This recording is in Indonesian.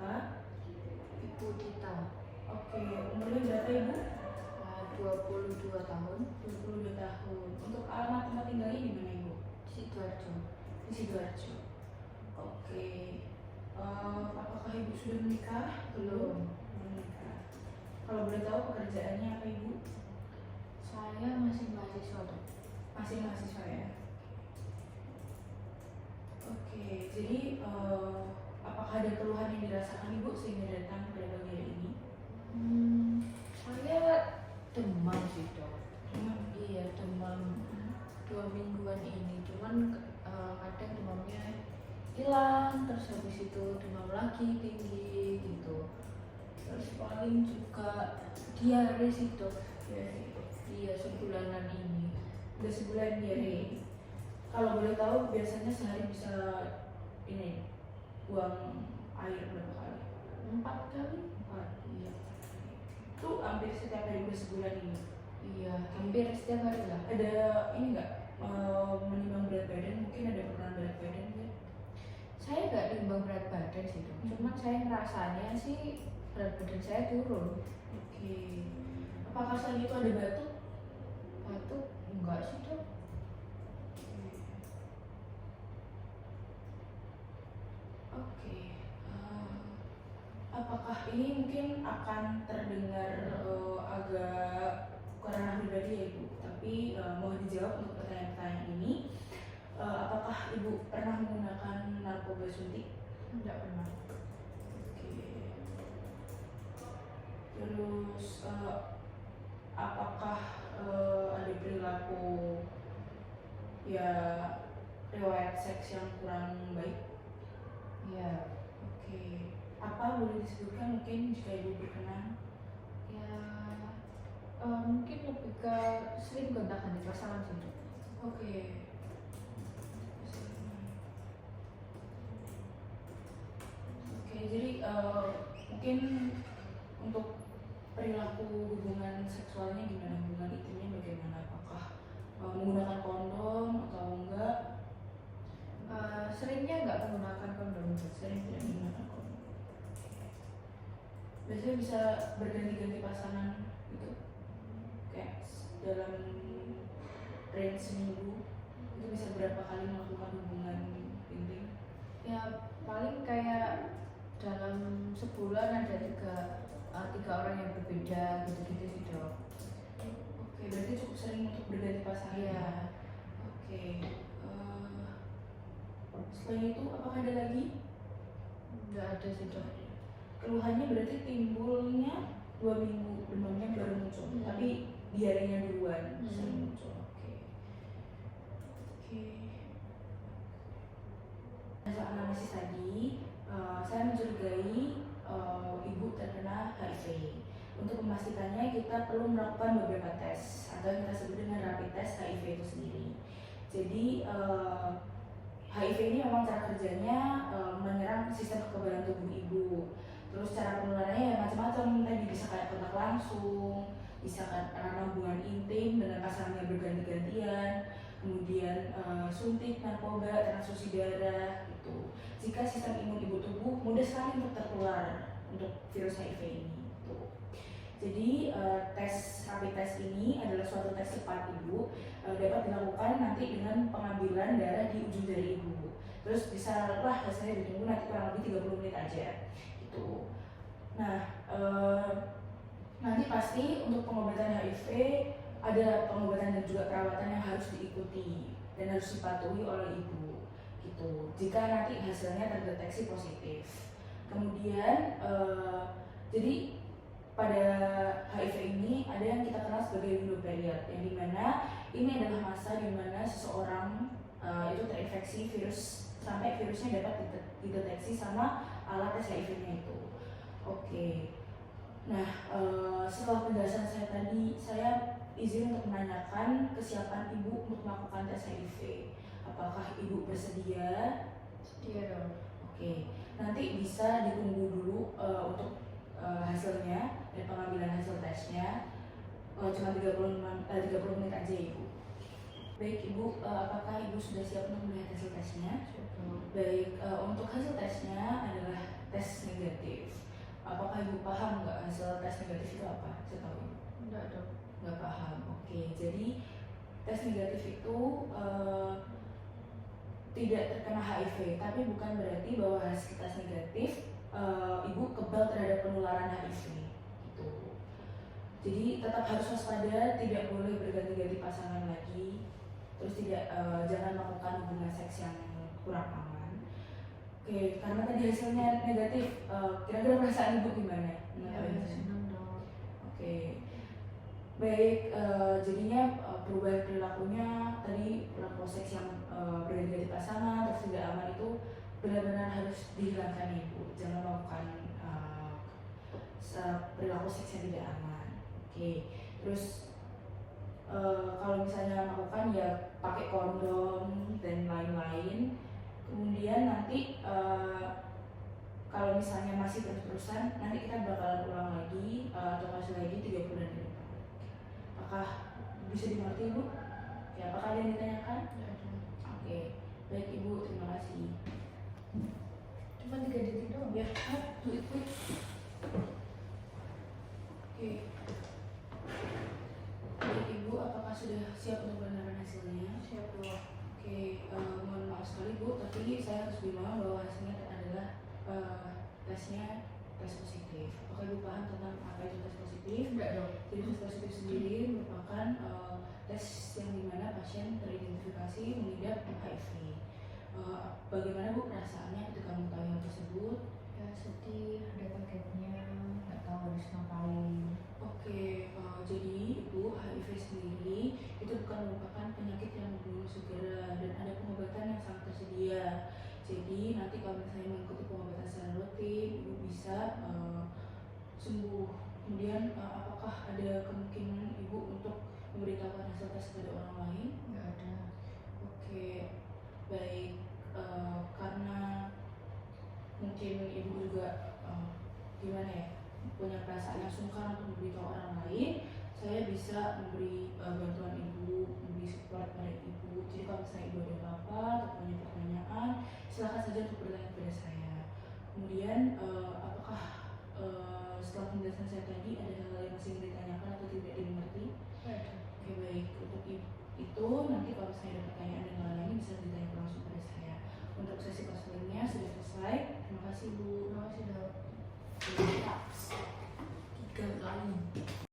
Kak? Ibu Dita. Oke, umurnya berapa Ibu? 22 tahun. 22 tahun. Untuk alamat tempat tinggalnya di mana Ibu? Sidoarjo. Di Sidoarjo. Oke. Apakah Ibu sudah menikah? Belum. Belum menikah. Kalau boleh tahu pekerjaannya apa Ibu? Saya masih mahasiswa, Dok. Masih mahasiswa ya? Oke, jadi apakah ada keluhan yang dirasakan Ibu sehingga datang pada pagi hari ini? Saya demam sih, Dok. Demam? Iya, demam 2 mingguan ini. Cuman kadang demamnya hilang, terus habis itu demam lagi tinggi gitu. Terus paling juga diare sih, Dok. Iya, sebulanan ini. Udah sebulan diare. Kalau boleh tahu biasanya sehari bisa ini buang air berapa kali? 4 kali. 4. Iya. Itu hampir setiap hari udah sebulan ini. Iya, hampir setiap hari lah. Ada ini nggak menimbang berat badan? Mungkin ada penurunan berat badan nggak? Saya nggak nimbang berat badan sih, Dok. Cuman saya ngerasanya sih berat badan saya turun. Oke. Apakah selain itu ada batuk? Batuk enggak sih, Dok. Oke. Apakah ini mungkin akan terdengar agak kurang pribadi ya Ibu? Tapi mohon dijawab untuk pertanyaan-pertanyaan ini. Apakah Ibu pernah menggunakan narkoba suntik? Enggak pernah. Oke. Terus apakah ada perilaku ya riwayat seks yang kurang baik? Iya. Oke. Apa boleh disebutkan mungkin jika Ibu berkenan? Ya, mungkin lebih ke sering gonta-ganti pasangan sih, Dok. Oke. Oke, jadi mungkin untuk perilaku hubungan seksualnya gimana? Hubungan intimnya bagaimana? Apakah menggunakan kondom atau enggak? Seringnya nggak menggunakan kondom. Sering tidak menggunakan kondom. Biasanya bisa berganti-ganti pasangan gitu, kayak dalam range seminggu itu bisa berapa kali melakukan hubungan intim? Ya, paling kayak dalam sebulan ada tiga orang yang berbeda gitu-gitu sih, Dok. Oke, berarti cukup sering untuk berganti pasangan. Iya. Oke. Selain itu apakah ada lagi? Nggak ada sih, Dok. Keluhannya berarti timbulnya 2 minggu, demamnya baru muncul, tapi diarenya duluan sering muncul. Oke. Hasil analisis tadi, saya mencurigai Ibu terkena HIV. Untuk memastikannya kita perlu melakukan beberapa tes atau yang kita sebut dengan rapid test HIV itu sendiri. Jadi HIV ini memang cara kerjanya menyerang sistem kekebalan tubuh Ibu. Terus cara penularannya ya macam-macam, tadi bisa kayak kontak langsung, bisa karena hubungan intim dengan pasangan yang berganti-gantian, kemudian suntik, narkoba, transfusi darah gitu. Jika sistem imun Ibu tubuh mudah sekali untuk tertular untuk virus HIV ini. Gitu. Jadi rapid test ini adalah suatu tes cepat Ibu, dapat dilakukan nanti dengan pengambilan darah di ujung jari Ibu. Terus bisa lah hasilnya ditunggu nanti kurang lebih 30 menit aja gitu. Nah nanti pasti untuk pengobatan HIV ada pengobatan dan juga perawatan yang harus diikuti dan harus dipatuhi oleh Ibu gitu. Jika nanti hasilnya terdeteksi positif. Kemudian jadi pada HIV ini ada yang kita kenal sebagai window period, yang dimana ini adalah masa dimana seseorang itu terinfeksi virus sampai virusnya dapat dideteksi sama alat tes HIV-nya itu. Oke. Nah, setelah penjelasan saya tadi, saya izin untuk menanyakan kesiapan Ibu untuk melakukan tes HIV. Apakah Ibu bersedia? Sedia, dong. Oke. Nanti bisa ditunggu dulu untuk hasilnya dan pengambilan hasil tesnya. Cuma 30 menit aja Ibu. Baik Ibu, apakah Ibu sudah siap untuk melihat hasil tesnya? Baik, untuk hasil tesnya adalah tes negatif. negatif itu apa? Saya tahu Ibu. Enggak dok. Nggak paham. Oke, jadi tes negatif itu tidak terkena HIV, tapi bukan berarti bahwa hasil tes negatif ibu kebal terhadap penularan HIV gitu. Jadi tetap harus waspada, tidak boleh berganti-ganti pasangan lagi, terus tidak jangan melakukan hubungan seks yang kurang aman. Oke, karena tadi hasilnya negatif, kira-kira perasaan ibu gimana? Ya, senang dok. Oke, baik, jadinya perubahan perilakunya tadi perilaku seks yang berganti-ganti pasangan terus tidak aman itu benar-benar harus dihilangkan ibu, jangan melakukan perilaku seks yang tidak aman. Oke, terus kalau misalnya melakukan ya pakai kondom dan lain-lain. Kemudian nanti kalau misalnya masih terus-terusan, nanti kita bakalan ulang lagi atau kasih lagi 3 bulan ke depan. Apakah bisa dimengerti Ibu? Ya, apakah ada yang ditanyakan? Enggak ada. Oke, baik Ibu, terima kasih. Cuma 3 detik doang. Ya, do it quick. Oke. Baik Ibu, apakah sudah siap untuk pendengaran hasilnya? Siap dok. Oke, mohon maaf sekali Bu, tapi saya harus bilang bahwa hasilnya adalah tesnya tes positif. Apakah Ibu paham tentang apa itu tes positif? Enggak dok. Jadi tes positif sendiri merupakan tes yang dimana pasien teridentifikasi mengidap HIV. Bagaimana Bu perasaannya ketika mengetahui hal tersebut? Ya sedih, ada kagetnya, nggak tahu harus ngapain. Oke, jadi Ibu, HIV sendiri itu bukan merupakan penyakit yang membunuh segera dan ada pengobatan yang sangat tersedia. Jadi nanti kalau misalnya mengikuti pengobatan secara rutin, Ibu bisa sembuh. Kemudian apakah ada kemungkinan Ibu untuk memberitahukan hasil tes kepada orang lain? Nggak ada. Oke, baik. Karena mungkin Ibu juga gimana ya, punya perasaan yang sungkan untuk memberitahu orang lain, saya bisa memberi bantuan Ibu, memberi support pada Ibu. Jadi kalau misalnya Ibu ada apa-apa atau punya pertanyaan, silakan saja untuk bertanya kepada saya. Kemudian apakah setelah penjelasan saya tadi ada hal yang masih ditanyakan atau tidak dimengerti? Nggak ada. Oke, baik. Untuk itu nanti kalau misalnya ada pertanyaan dan lain-lain bisa ditanya langsung pada saya. Untuk sesi konselingnya sudah selesai. Terima kasih Bu. Terima kasih dok. 3 kali.